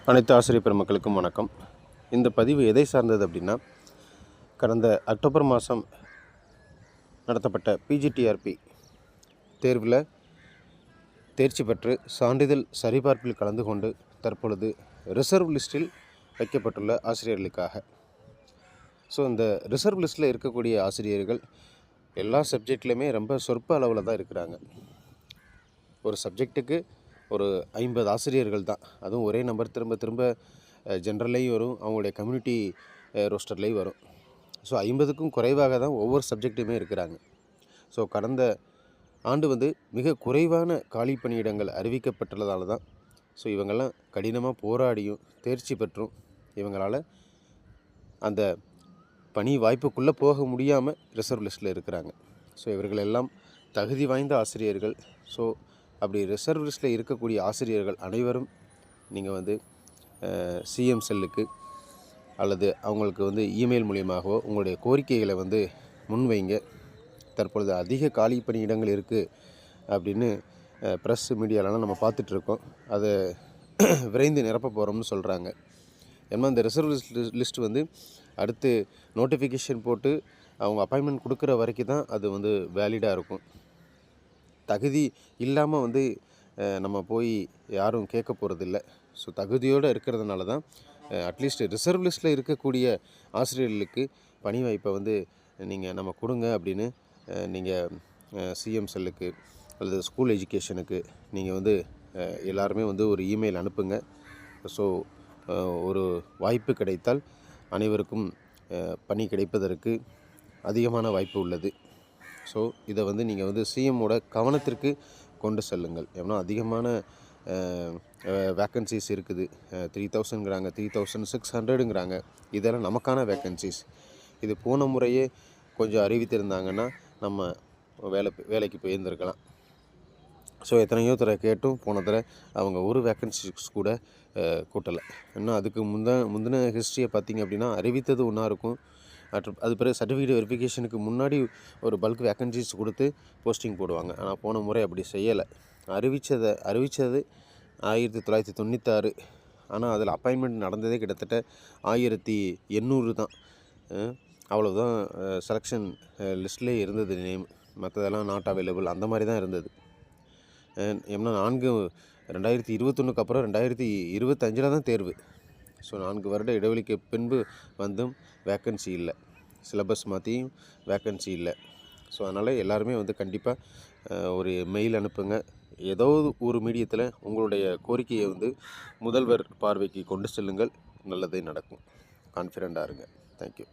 அனைத்து ஆசிரியர் பெருமக்களுக்கும் வணக்கம். இந்த பதிவு எதை சார்ந்தது அப்படின்னா, கடந்த அக்டோபர் மாதம் நடத்தப்பட்ட பிஜிடிஆர்பி தேர்வில் தேர்ச்சி பெற்று சான்றிதழ் சரிபார்ப்பில் கலந்து கொண்டு தற்பொழுது ரிசர்வ் லிஸ்ட்டில் வைக்கப்பட்டுள்ள ஆசிரியர்களுக்காக. ஸோ இந்த ரிசர்வ் லிஸ்ட்டில் இருக்கக்கூடிய ஆசிரியர்கள் எல்லா சப்ஜெக்ட்லேயுமே ரொம்ப சொற்ப அளவில் தான் இருக்கிறாங்க. ஒரு சப்ஜெக்ட்டுக்கு ஒரு 50 ஆசிரியர்கள் தான். அதுவும் ஒரே நம்பர் திரும்ப திரும்ப ஜென்ரல்லையும் வரும், அவங்களுடைய கம்யூனிட்டி ரோஸ்டர்லேயும் வரும். ஸோ 50க்கும் குறைவாக தான் ஒவ்வொரு சப்ஜெக்ட்டுமே இருக்கிறாங்க. ஸோ கடந்த ஆண்டு மிக குறைவான காலி பணியிடங்கள் அறிவிக்கப்பட்டுள்ளதால தான் ஸோ இவங்கெல்லாம் கடினமாக போராடியும் தேர்ச்சி பெற்றும் இவங்களால் அந்த பணி வாய்ப்புக்குள்ளே போக முடியாமல் ரிசர்வ் லிஸ்ட்டில் இருக்கிறாங்க. ஸோ இவர்களெல்லாம் தகுதி வாய்ந்த ஆசிரியர்கள். ஸோ அப்படி ரிசர்வ் லிஸ்ட்டில் இருக்கக்கூடிய ஆசிரியர்கள் அனைவரும் நீங்கள் சிஎம் செல்லுக்கு அல்லது அவங்களுக்கு இமெயில் மூலியமாகவோ உங்களுடைய கோரிக்கைகளை முன்வைங்க. தற்பொழுது அதிக காலி பணியிடங்கள் இருக்குது அப்படின்னு ப்ரெஸ் மீடியாலலாம் நம்ம பார்த்துட்ருக்கோம். அதை விரைந்து நிரப்ப போகிறோம்னு சொல்கிறாங்க. ஏன்னா இந்த ரிசர்வ் லிஸ்ட் அடுத்து நோட்டிஃபிகேஷன் போட்டு அவங்க அப்பாயின்மெண்ட் கொடுக்குற வரைக்கும் தான் அது வேலிடாக இருக்கும். தகுதி இல்லாமல் நம்ம போய் யாரும் கேட்க போகிறதில்ல. ஸோ தகுதியோடு இருக்கிறதுனால தான் அட்லீஸ்ட் ரிசர்வ் லிஸ்ட்டில் இருக்கக்கூடிய ஆசிரியர்களுக்கு பணி வாய்ப்பை நீங்கள் நம்ம கொடுங்க அப்படின்னு நீங்கள் சிஎம் செல்லுக்கு அல்லது ஸ்கூல் எஜுகேஷனுக்கு நீங்கள் எல்லாருமே ஒரு இமெயில் அனுப்புங்க. ஸோ ஒரு வாய்ப்பு கிடைத்தால் அனைவருக்கும் பணி கிடைப்பதற்கு அதிகமான வாய்ப்பு உள்ளது. ஸோ இதை நீங்கள் சிஎம்மோட கவனத்திற்கு கொண்டு செல்லுங்கள். ஏன்னா அதிகமான வேக்கன்சிஸ் இருக்குது. 3000ங்கிறாங்க, 3600ங்கிறாங்க. இதெல்லாம் நமக்கான வேக்கன்சிஸ். இது போன முறையே கொஞ்சம் அறிவித்திருந்தாங்கன்னா நம்ம வேலைக்கு போயிருந்துருக்கலாம். ஸோ எத்தனையோ தடவை கேட்டும் போன தடவை அவங்க ஒரு வேக்கன்சிஸ் கூட கூட்டலை. இன்னும் அதுக்கு முந்தின ஹிஸ்ட்ரியை பார்த்திங்க அப்படின்னா அறிவித்தது ஒன்றா இருக்கும். அது பிறகு சர்டிஃபிகேட் வெரிஃபிகேஷனுக்கு முன்னாடி ஒரு பல்க் வேக்கன்சிஸ் கொடுத்து போஸ்டிங் போடுவாங்க. ஆனால் போன முறை அப்படி செய்யலை. அறிவித்தது 1996. ஆனால் அதில் அப்பாயின்மெண்ட் நடந்ததே கிட்டத்தட்ட 1800 தான். அவ்வளோதான் செலெக்ஷன் லிஸ்ட்லேயே இருந்தது நேம். மற்றதெல்லாம் நாட் அவைலபிள் அந்த மாதிரி தான் இருந்தது. ஏன்னா 2021க்கு அப்புறம் 2025 தான் தேர்வு. ஸோ 4 வருட இடைவெளிக்கு பின்பு வேக்கன்சி இல்லை, சிலபஸ் மாற்றியும் வேக்கன்சி இல்லை. ஸோ அதனால் எல்லாருமே கண்டிப்பாக ஒரு மெயில் அனுப்புங்க. ஏதோ ஒரு மீடியத்தில் உங்களுடைய கோரிக்கையை முதல்வர் பார்வைக்கு கொண்டு செல்லுங்கள். நல்லதே நடக்கும். கான்ஃபிடெண்ட்டாக இருங்க. தேங்க்யூ.